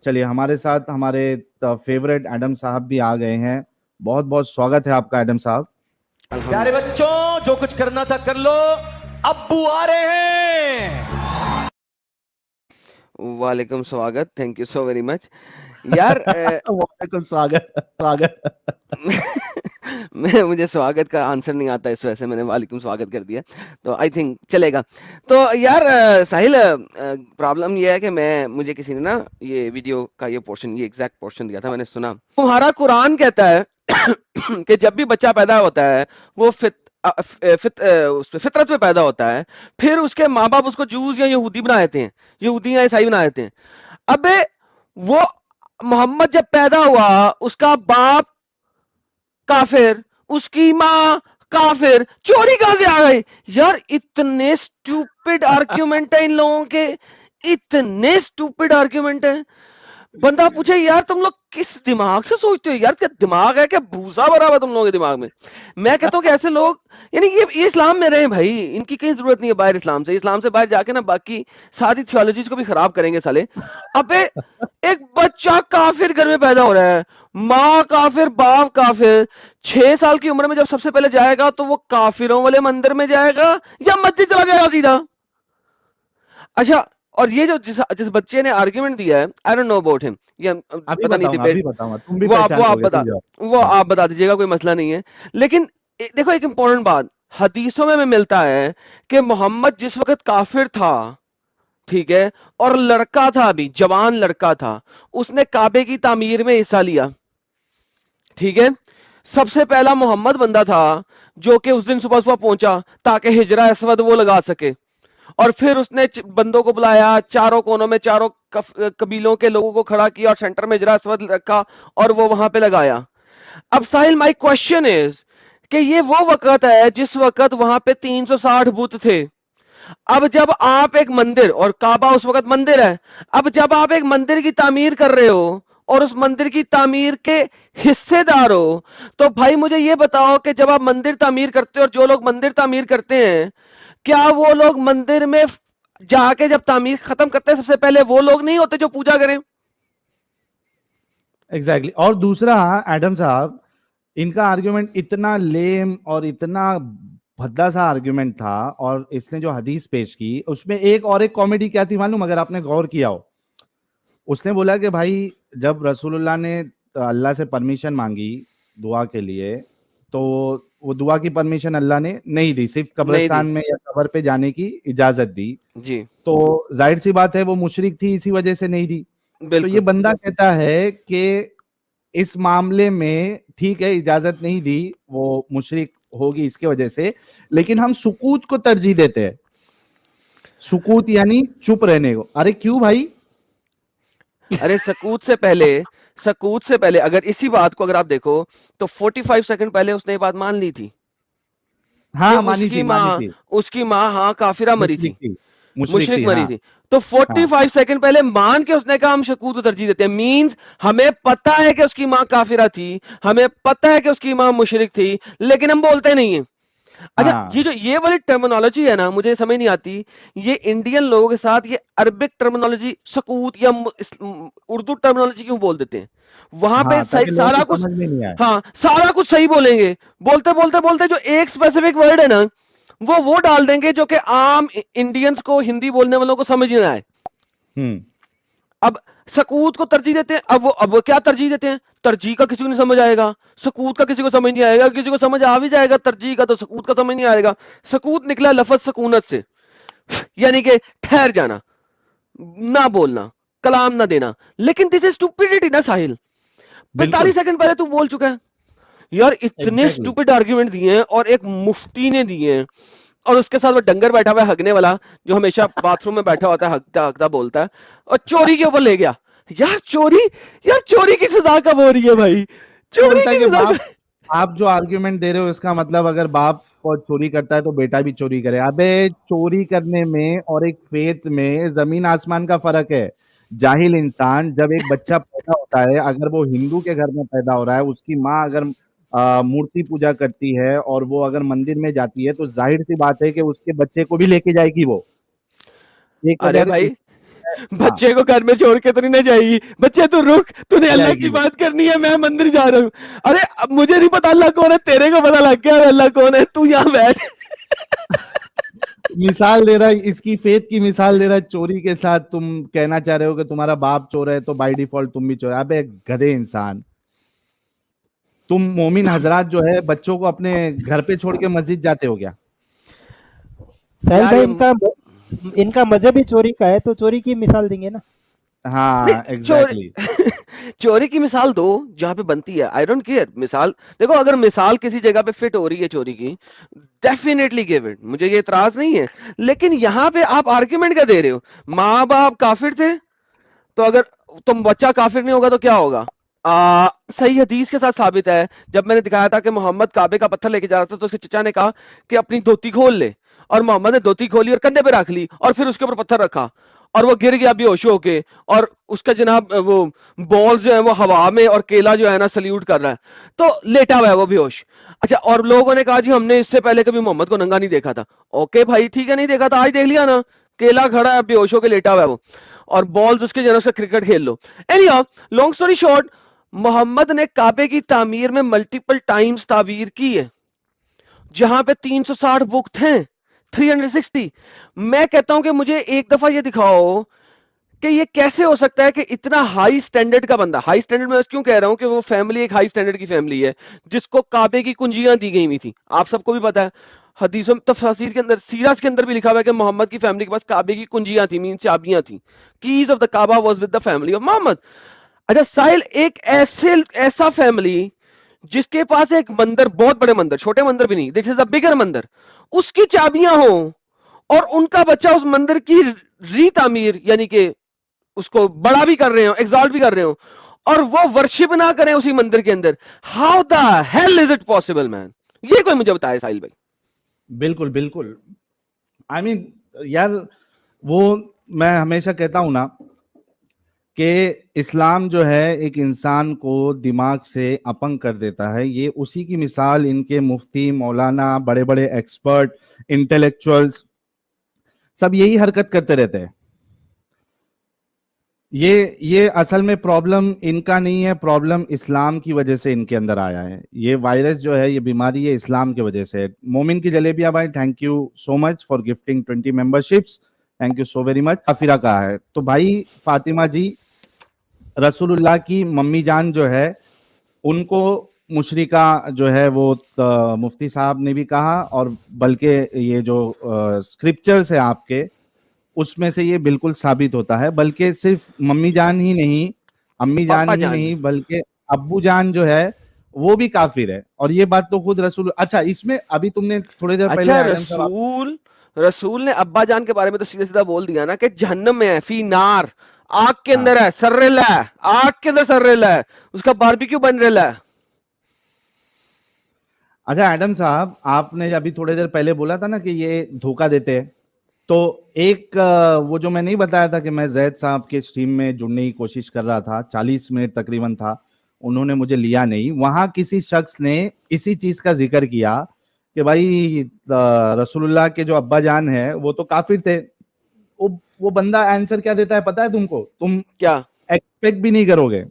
چلیے ہمارے ساتھ ہمارے فیوریٹ ایڈم صاحب بھی آ گئے ہیں. بہت بہت سواگت ہے آپ کا ایڈم صاحب. پیارے بچوں, جو کچھ کرنا تھا کر لو, ابو آ رہے ہیں. وعلیکم سواگت, تھینک یو سو ویری مچ. یار وعلیکم سواگت. مجھے سواگت کا آنسر نہیں آتا, اس وجہ سے میں نے وعلیکم سواگت کر دیا, تو آئی تھنک چلے گا. تو یار ساحل, پرابلم یہ ہے کہ مجھے کسی نے نا یہ ویڈیو کا یہ پورشن, یہ ایگزیکٹ پورشن دیا تھا, میں نے سنا تمہارا قرآن کہتا ہے کہ جب بھی بچہ پیدا ہوتا ہے وہ فطرت پہ پیدا ہوتا ہے, پھر اس کے ماں باپ اس کو جوز یا یہودی بنا دیتے ہیں, یہودی یا عیسائی بنا دیتے ہیں. ابے وہ محمد جب پیدا ہوا اس کا باپ کافر, اس کی ماں کافر, چوری کہاں سے آ گئے یار؟ اتنے سٹوپڈ آرگیومنٹ ہیں ان لوگوں کے, اتنے سٹوپڈ آرگیومنٹ ہیں. بندہ پوچھے یار تم لوگ کس دماغ سے سوچتے ہو یار؟ کیا دماغ ہے, کیا بھوسا بھرا ہوا تم لوگوں کے دماغ میں؟ میں کہتا ہوں کہ ایسے لوگ یعنی یہ اسلام میں رہے بھائی, ان کی کہیں ضرورت نہیں ہے باہر اسلام سے. اسلام سے باہر جا کے نا باقی ساری تھیولوجیز کو بھی خراب کریں گے سالے. ابے ایک بچہ کافر گھر میں پیدا ہو رہا ہے, ماں کافر, باپ کافر, 6 سال کی عمر میں جب سب سے پہلے جائے گا تو وہ کافروں والے مندر میں جائے گا یا مسجد چلا جائے گا سیدھا؟ اچھا, اور یہ جو جس بچے نے آرگیومنٹ دیا ہے, آئی ڈونٹ نو اباؤٹ ہم, یہ پتہ نہیں ڈیبیٹ, تم بھی وہ پہچان لو گے. وہ آپ بتا دیجیے گا, کوئی مسئلہ نہیں ہے. لیکن دیکھو ایک امپورٹنٹ بات, حدیثوں میں ملتا ہے کہ محمد جس وقت کافر تھا, ٹھیک ہے, اور لڑکا تھا, ابھی جوان لڑکا تھا, اس نے کعبے کی تعمیر میں حصہ لیا, ٹھیک ہے. سب سے پہلا محمد بندہ تھا جو کہ اس دن صبح صبح پہنچا تاکہ ہجرہ اسود وہ لگا سکے, اور پھر اس نے بندوں کو بلایا, چاروں کونوں میں چاروں قبیلوں کے لوگوں کو کھڑا کیا اور سینٹر میں ہجرہ اسود رکھا اور وہ وہاں پہ لگایا. اب ساحل, مائی کوشچن از کہ یہ وہ وقت ہے جس وقت وہاں پہ 360 بت تھے. اب جب آپ ایک مندر, اور کعبہ اس وقت مندر ہے, اب جب آپ ایک مندر کی تعمیر کر رہے ہو اور اس مندر کی تعمیر کے حصے دار ہو, تو بھائی مجھے یہ بتاؤ کہ جب آپ مندر تعمیر کرتے ہو اور جو لوگ مندر تعمیر کرتے ہیں, کیا وہ لوگ مندر میں جا کے جب تعمیر ختم کرتے ہیں سب سے پہلے وہ لوگ نہیں ہوتے جو پوجا کریں؟ ایگزیکٹلی. اور دوسرا ایڈم صاحب, ان کا آرگیومنٹ اتنا لیم اور اتنا بھدا سا آرگیومنٹ تھا, اور اس نے جو حدیث پیش کی اس میں ایک کامیڈی کیا تھی معلوم, اگر آپ نے غور کیا ہو, اس نے بولا کہ بھائی جب رسول اللہ نے اللہ سے پرمیشن مانگی دعا کے لیے, تو وہ دعا کی پرمیشن اللہ نے نہیں دی, صرف نہیں دی, قبرستان میں یا قبر پہ جانے کی اجازت دی. جی تو ظاہر سی بات ہے وہ مشرک تھی, اسی وجہ سے نہیں دی. تو یہ بالکل. بندہ کہتا ہے کہ اس معاملے میں ٹھیک ہے اجازت نہیں دی, وہ مشرک ہوگی اس کی وجہ سے, لیکن ہم سکوت کو ترجیح دیتے ہیں. سکوت یعنی چپ رہنے کو. ارے کیوں بھائی؟ ارے سکوت سے پہلے اگر اسی بات کو اگر آپ دیکھو تو 45 سیکنڈ پہلے اس نے یہ بات مان لی تھی کہ ہاں مانی تھی. اس کی ماں ہاں کافرہ مری تھی, مشرک تھی. مشرک مری ہاں تھی. تو ہاں 45 سیکنڈ پہلے مان کے اس نے کہا ہم سکوت کو ترجیح دیتے ہیں, مینز ہمیں پتہ ہے کہ اس کی ماں کافرہ تھی, ہمیں پتہ ہے کہ اس کی ماں مشرک تھی, لیکن ہم بولتے نہیں ہیں. اچھا, ہاں یہ والی ٹرمینالوجی ہے نا, مجھے سمجھ نہیں آتی. یہ انڈین لوگوں کے ساتھ یہ عربک ٹرمینالوجی سکوت یا اردو ٹرمینالوجی کیوں بول دیتے ہیں؟ وہاں پہ ہاں تاکہ لوگوں سارا کو کچھ, سمجھ میں نہیں آئے. ہاں سارا کچھ صحیح بولیں گے, بولتے جو ایک اسپیسیفک ورڈ ہے نا وہ ڈال دیں گے جو کہ عام انڈینز کو, ہندی بولنے والوں کو سمجھ نہ آئے. اب سکوت کو ترجیح دیتے ہیں, اب وہ کیا ترجیح دیتے ہیں؟ ترجیح کا کسی کو نہیں سمجھ آئے گا, سکوت کا کسی کو سمجھ نہیں آئے گا, کسی کو سمجھ آ بھی جائے گا ترجیح کا تو سکوت کا سمجھ نہیں آئے گا. سکوت نکلا لفظ سکونت سے, یعنی کہ ٹھہر جانا, نہ بولنا, کلام نہ دینا. لیکن دس از اسٹوپڈیٹی نا ساحل. 45 سیکنڈ پہلے تو بول چکا ہے یار. اتنے ایگزیکٹلی. اسٹوپڈ آرگیومنٹ دیے ہیں, اور ایک مفتی نے دیے ہیں, اور اس کے ساتھ وہ ڈنگر بیٹھا ہوا ہے ہگنے والا, جو ہمیشہ باتھ روم میں بیٹھا ہوتا ہے, ہگتا بولتا ہے, اور چوری کے اوپر لے گیا. یار چوری کی سزا کب ہو رہی ہے بھائی؟ چوری بولتا ہے کی کہ سزا آپ جو آرگیومنٹ دے رہے ہو اس کا مطلب اگر باپ کو چوری کرتا ہے تو بیٹا بھی چوری کرے. ابے چوری کرنے میں اور ایک فیتھ میں زمین آسمان کا فرق ہے. جاہل انسان, جب ایک بچہ پیدا ہوتا ہے, اگر وہ ہندو کے گھر میں پیدا ہو رہا ہے, اس کی ماں اگر مورتی پوجا کرتی ہے اور وہ اگر مندر میں جاتی ہے, تو ظاہر سی بات ہے کہ اس کے بچے کو بھی لے کے جائے گی. وہ ایک ارے اگر بھائی بچے کو گھر میں چھوڑ کے تو نہیں نہ جائے گی, بچے تو رک, تو نے اللہ جائے کی گی. بات کرنی ہے, میں مندر جا رہا ہوں. ارے اب مجھے نہیں پتا اللہ کون ہے, تیرے کو پتا لگ گیا اللہ کون ہے, تو یہاں بیٹھ. مثال دے رہا ہے, اس کی فیتھ کی مثال دے رہا ہے چوری کے ساتھ. تم کہنا چاہ رہے ہو کہ تمہارا باپ چور ہے تو بائی ڈیفالٹ تم بھی چور. ابے گدھے انسان, تم مومن حضرات جو ہے بچوں کو اپنے گھر پہ چھوڑ کے مسجد جاتے ہو کیا؟ ساحل بھائی ان کا مذہب ہی چوری کا ہے, تو چوری کی مثال دیں گے نا. ہاں ایگزیکٹلی. چوری کی مثال دو جہاں پہ بنتی ہے, آئی ڈونٹ کیئر. مثال دیکھو, اگر مثال کسی جگہ پہ فٹ ہو رہی ہے چوری کی, ڈیفینیٹلی گیو اٹ, مجھے یہ اعتراض نہیں ہے. لیکن یہاں پہ آپ آرگیومنٹ کیا دے رہے ہو؟ ماں باپ کافر تھے تو اگر تم بچہ کافر نہیں ہوگا تو کیا ہوگا؟ صحیح حدیث کے ساتھ ثابت ہے. جب میں نے دکھایا تھا کہ محمد کعبے کا پتھر لے کے جا رہا تھا تو اس کے چچا نے کہا کہ اپنی دھوتی کھول لے, اور محمد نے دھوتی کھولی اور کندھے پہ رکھ لی, اور پھر اس کے اوپر پتھر رکھا, اور وہ گر گیا بے ہوش ہو کے, اور اس کا جناب وہ بال جو ہے وہ ہوا میں, اور کیلا جو ہے نا سلیوٹ کر رہا ہے, تو لیٹا ہوا ہے وہ بے ہوش. اچھا, اور لوگوں نے کہا جی ہم نے اس سے پہلے کبھی محمد کو ننگا نہیں دیکھا تھا. اوکے بھائی ٹھیک ہے, نہیں دیکھا تھا, آج دیکھ لیا نا, کیلا کھڑا ہے بے ہوش ہو کے لیٹا ہوا ہے وہ, اور بالز اس کے جناب سے کرکٹ کھیل لو. Anyhow, long story short, محمد نے کعبے کی تعمیر میں ملٹیپل ٹائمز تعبیر کی ہے, جہاں پہ 360 بت ہیں, 360. میں کہتا ہوں کہ مجھے ایک دفعہ یہ دکھاؤ کہ یہ کیسے ہو سکتا ہے کہ اتنا ہائی سٹینڈرڈ کا بندہ, ہائی سٹینڈرڈ میں کیوں کہہ رہا ہوں کہ وہ فیملی ایک ہائی سٹینڈرڈ کی فیملی ہے, جس کو کعبے کی کنجیاں دی گئی ہوئی تھی. آپ سب کو بھی پتا ہے, حدیثوں تفسیر کے اندر, سیرت کے اندر بھی لکھا ہوا ہے کہ محمد کی فیملی کے پاس کعبے کی کنجیاں تھیں, مین چابیاں تھیں. Keys of the Kaaba was with the family of Muhammad. اچھا ساحل, ایک ایسا فیملی جس کے پاس ایک مندر, بہت بڑے مندر, چھوٹے مندر بھی نہیں, دس از اے بگر مندر, اس کی چابیاں ہوں, اور ان کا بچہ اس مندر کی ری تعمیر یعنی کہ اس کو بڑا بھی کر رہے ہوں, ایگزالٹ بھی کر رہے ہوں, اور وہ ورشپ نہ کریں اسی مندر کے اندر. How the hell is it possible man? یہ کوئی مجھے بتائے ساحل بھائی. بالکل بالکل. آئی مین یار, وہ میں ہمیشہ کہتا ہوں نا کہ اسلام جو ہے ایک انسان کو دماغ سے اپنگ کر دیتا ہے. یہ اسی کی مثال ان کے مفتی, مولانا, بڑے بڑے ایکسپرٹ, انٹلیکچوئلز سب یہی حرکت کرتے رہتے ہیں. یہ اصل میں پرابلم ان کا نہیں ہے, پرابلم اسلام کی وجہ سے ان کے اندر آیا ہے. یہ وائرس جو ہے, یہ بیماری ہے, اسلام کی وجہ سے. مومن کی جلیبیاں بھائی, thank you so much for gifting 20 memberships, thank you so very much. Afra کہا ہے تو بھائی فاطمہ جی, رسول اللہ کی ممی جان جو ہے, ان کو مشرکہ جو ہے وہ مفتی صاحب نے بھی کہا, اور بلکہ یہ جو اسکرپچرز ہیں آپ کے, اس میں سے یہ بالکل ثابت ہوتا ہے. بلکہ صرف ممی جان ہی نہیں, امی جان ہی نہیں, بلکہ ابو جان جو ہے وہ بھی کافر ہے. اور یہ بات تو خود رسول. اچھا اس میں ابھی تم نے تھوڑی دیر پہلے رسول نے ابا جان کے بارے میں تو سیدھا سیدھا بول دیا نا کہ جہنم میں ہے, فی نار, آگ کے اندر ہے, سر ریلا ہے, آگ کے اندر سر ریلا ہے, اس کا باربیکیو بن ریلا ہے. اچھا ایڈم صاحب, آپ نے ابھی تھوڑی دیر پہلے بولا تھا نا کہ یہ دھوکہ دیتے ہیں, تو ایک وہ جو میں نہیں بتایا تھا کہ میں زید صاحب کے سٹریم میں جڑنے کی کوشش کر رہا تھا, 40 منٹ تقریباً تھا, انہوں نے مجھے لیا نہیں. وہاں کسی شخص نے اسی چیز کا ذکر کیا کہ بھائی رسول اللہ کے جو ابا جان ہے وہ تو کافر تھے. وہ بندہ آنسر کیا دیتا ہے پتا ہے تم کو؟ تم کیا ایکسپیکٹ بھی نہیں کرو گے.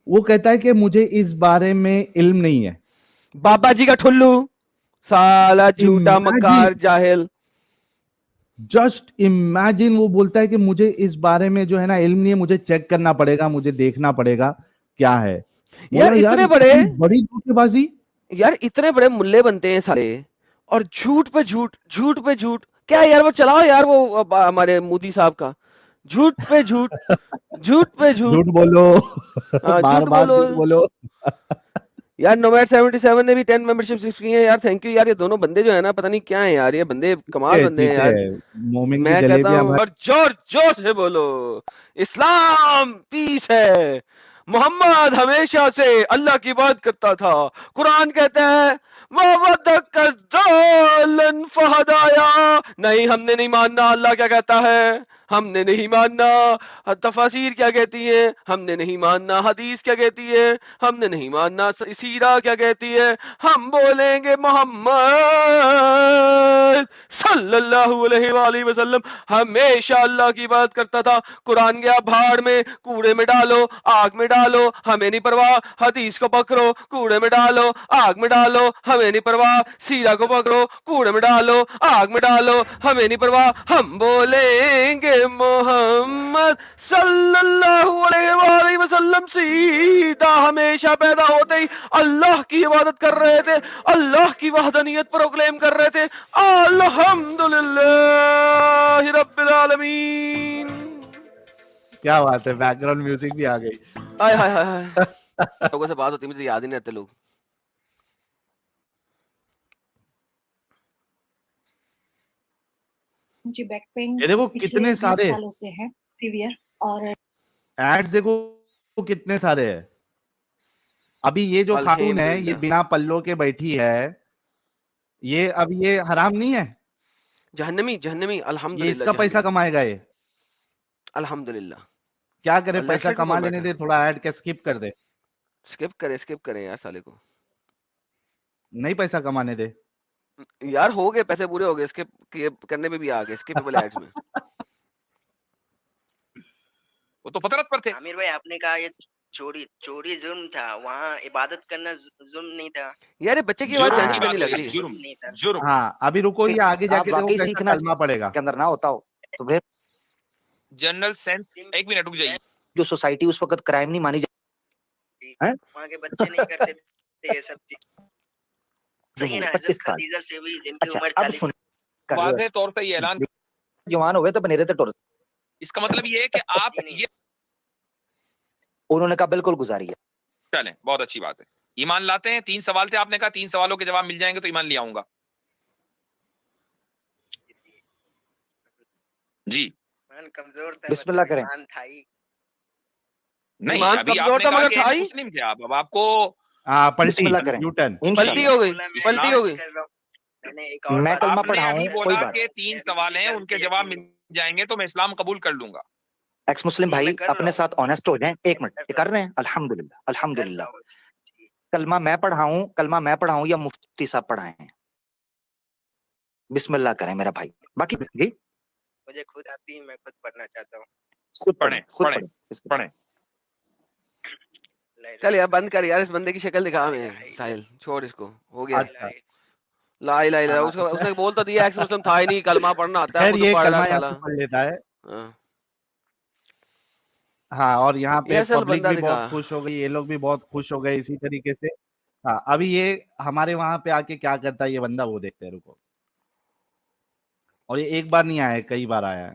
وہ کہتا ہے کہ مجھے اس بارے میں علم نہیں ہے. بابا جی کا ٹھلو, سالا جھوٹا مکار جاہل. جسٹ امیجن, وہ بولتا ہے کہ مجھے اس بارے میں جو ہے نا علم نہیں ہے, مجھے چیک کرنا پڑے گا, مجھے دیکھنا پڑے گا کیا ہے. یار اتنے بڑے, بڑی دھوکے بازی, یار اتنے بڑے ملے بنتے ہیں سارے, اور جھوٹ پہ جھوٹ, جھوٹ پہ جھوٹ. کیا یار وہ چلاؤ یار وہ ہمارے مودی صاحب کا, جھوٹ پہ جھوٹ, جھوٹ پہ جھوٹ. جھوٹ بولو, بار جھوٹ بار بولو جھوٹ بولو. یار. نومیڈ 77 نے بھی 10 ممبرشپس کی ہیں یار, تھینک یو یار. یہ دونوں بندے جو ہے نا پتہ نہیں کیا ہیں یار, یہ بندے کمال بندے ہیں یار. مومن کی میں کہتا جلیبیاں ہوں, بھائی, اور زور زور سے بولو, اسلام پیس ہے, محمد ہمیشہ سے اللہ کی بات کرتا تھا. قرآن کہتا ہے نہیں, ہم نے نہیں ماننا. اللہ کیا کہتا ہے؟ ہم نے نہیں ماننا تفاسیر کیا کہتی ہیں، ہم نے نہیں ماننا حدیث کیا کہتی ہے، ہم نے نہیں ماننا سیرہ کیا کہتی ہے، ہم بولیں گے محمد صلی اللہ علیہ وآلہ وسلم ہمیشہ اللہ کی بات کرتا تھا. قرآن گیا بھاڑ میں، کوڑے میں ڈالو، آگ میں ڈالو، ہمیں نہیں پرواہ. حدیث کو پکڑو، کوڑے میں ڈالو، آگ میں ڈالو، ہمیں نہیں پرواہ. سیرہ کو پکڑو، کوڑے میں ڈالو، آگ میں ڈالو، ہمیں نہیں پرواہ. ہم بولیں گے محمد صلی اللہ علیہ وآلہ وسلم. سیدھا ہمیشہ پیدا ہوتے ہی اللہ کی عبادت کر رہے تھے، اللہ کی وحدانیت پروکلیم کر رہے تھے. الحمدللہ رب العالمین. کیا بات ہے، بیک گراؤنڈ میوزک بھی آ گئی. ہائے ہائے ہائے ہائے. لوگوں سے بات ہوتی مجھے یاد ہی نہیں رہتے لوگ. مجھے بیک پین یہ دیکھو پچھلے کتنے 20 سارے سالوں سے ہے سیویئر، اور ایڈز دیکھو کتنے سارے ہیں. ابھی یہ جو خاتون ہے یہ بنا پلوں کے بیٹھی ہے، یہ اب یہ حرام نہیں ہے؟ جہنمی جہنمی. یہ اس الحمدللہ کا پیسہ جہنمی. کمائے گا. یہ الحمدللہ. کیا کرے، لیفٹ پیسہ سائڈ پہ کما کون لینے بیٹھا دے، تھوڑا ایڈ کے سکپ کر دے. اسکپ کرے یار سالے کو. نہیں پیسہ کمانے دے. یار ہو گئے پیسے پورے ہو گئے، اسکپ کرنے میں بھی آ گئے اسکپیبل ایڈز میں. وہ تو فطرت پر تھے. عامر بھائی آپ نے کہا یہ چوری ظلم تھا، وہاں عبادت کرنا ظلم نہیں تھا. یار بچے کی آواز جرم جانی کی پہ بات نہیں لگ ہوئی، رہی ہے. جرم نہیں تھا. جرم. ہاں ابھی رکو، یہ آگے جا کے دیکھو واقعی کیسا سیکھنا کلمہ پڑے گا. کے اندر نہ ہوتا ہو تو پھر جنرل سینس. ایک منٹ رک جائیے. جو سوسائٹی اس وقت کرائم نہیں مانی وہاں کے بچے نہیں کرتے تھے یہ سب چیز. صحیح نا. 25 حضرت سال. خدیجہ سے بھی جن کی اچھا عمر اب 40 سن واضح طور پہ یہ اعلان، جوان ہوئے تو بنیرے تھے ٹور. اس کا مطلب یہ ہے کہ آپ یہ انہوں نے کہا بالکل گزاری ہے. چلیں بہت اچھی بات ہے. ایمان لاتے ہیں. 3 سوال تھے، آپ نے کہا 3 سوالوں کے جواب مل جائیں گے تو ایمان لے آؤں گا. جی ایمان کمزور تھا. بسم اللہ کریں. ایمان تھا ہی نہیں، ایمان ابھی آپ کمزور نے تھا کہا مگر کہ تھا ہی. مسلم تھے آپ. اب آپ کو ہاں بسم پلٹی، اللہ کریں. You turn. پلٹی ہو گئی، پلٹی ہو گئی. میں نے ایک اور میں بات کلمہ آپ نے پڑھاؤں ابھی کوئی بولا بات. کہ 3 سوال ہیں، ان کے جواب مل جائیں گے تو میں اسلام قبول کر لوں گا. ایکس مسلم بھائی اپنے ساتھ آنےسٹ ہو جائیں. ایک منٹ یہ کر رہے ہیں. الحمدللہ الحمدللہ. کلمہ میں پڑھاؤں یا مفتی صاحب پڑھائیں؟ بسم اللہ کریں میرا بھائی. باقی جی مجھے خود آتی ہے، میں خود پڑھنا چاہتا ہوں. خود پڑھیں خود پڑھیں پڑھیں. چل یار بند کر یار، اس بندے کی شکل دکھا ہمیں. ساحل چھوڑ اس کو، ہو گیا. اچھا لا الہ الا اللہ. اس نے بول تو دیا ایکس مسلم تھا ہی نہیں، کلمہ پڑھنا آتا ہے، خیر خود یہ پڑھ رہا کلمہ یہاں سالا. پہ پڑھ لیتا ہے. ہاں. ہاں اور یہاں پہ یہ اصل پبلک بندہ بھی دکھا. بہت خوش ہو گئی، یہ لوگ بھی بہت خوش ہو گئے اسی طریقے سے. ہاں ابھی یہ ہمارے وہاں پہ آ کے کیا کرتا ہے یہ بندہ، وہ دیکھتے ہیں. رکو. اور یہ ایک بار نہیں آیا ہے، کئی بار آیا ہے.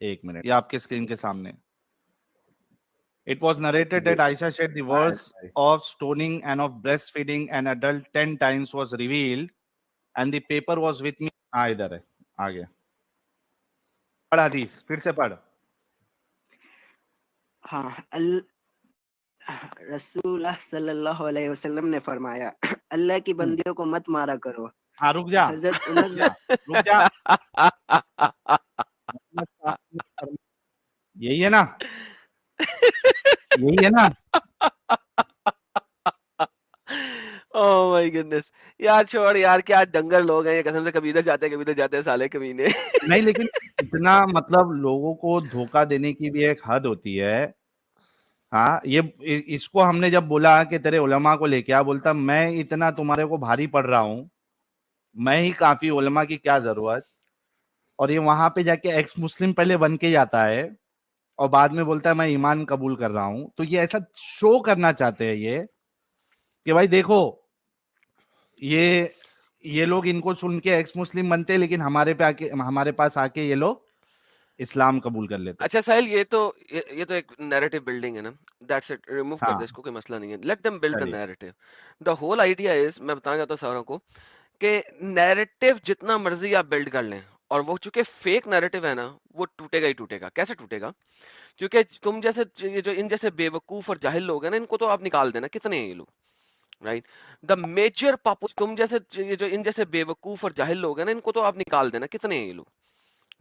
ایک منٹ، یہ آپ کے اسکرین کے سامنے. It was narrated that Aisha said the words of stoning and of breastfeeding an adult 10 times was revealed and the paper was with me. ادھر ہے آگے. پڑھ حدیث پھر سے پڑھ. ہاں رسول اللہ صلی اللہ علیہ وسلم نے فرمایا اللہ کی بندیوں کو مت مارا کرو. ہاں رک جا، حضرت عمر رک جا. یہی ہے نا، یہی ہے نا. Oh my goodness. یار چھوڑ یار، کیا ڈنگر لوگ ہیں یہ، قسم سے. کبھی ادھر جاتے کبھی ادھر جاتے سالے کمینے. نہیں لیکن اتنا مطلب لوگوں کو دھوکہ دینے کی بھی ایک حد ہوتی ہے. ہاں یہ اس کو ہم نے جب بولا کہ تیرے علماء کو لے کے آ، بولتا میں اتنا تمہارے کو بھاری پڑ رہا ہوں، میں ہی کافی، علماء کی کیا ضرورت. اور یہ وہاں پہ جا کے ایکس مسلم پہلے بن کے جاتا ہے اور بعد میں بولتا ہے میں ایمان قبول کر رہا ہوں. تو یہ ایسا شو کرنا چاہتے ہیں یہ کہ بھائی دیکھو یہ لوگ ان کو سن کے ایکس مسلم بنتے ہیں، لیکن ہمارے پاس آ کے یہ لوگ اسلام قبول کر لیتے. اچھا ساحل، یہ تو ایک نیریٹو بلڈنگ ہے نا. دیٹس اٹ، ریموو کر دے اس کو، کوئی مسئلہ نہیں ہے. Let them build the narrative. The whole idea is, میں بتانا چاہتا ہوں ساروں کو کہ نیریٹو جتنا مرضی آپ بلڈ کر لیں، اور وہ چونکہ فیک نیریٹو ہے نا، وہ ٹوٹے گا ہی ٹوٹے گا. کیسے ٹوٹے گا؟ کیونکہ تم جیسے جو ان جیسے بے وقوف اور جاہل لوگ ہیں نا، ان کو تو آپ نکال دینا. کتنے ہیں یہ لوگ؟ رائٹ. دا میجر تم جیسے جو ان جیسے بے وقوف اور جاہل لوگ ہیں نا، ان کو تو آپ نکال دینا. کتنے ہیں یہ لوگ؟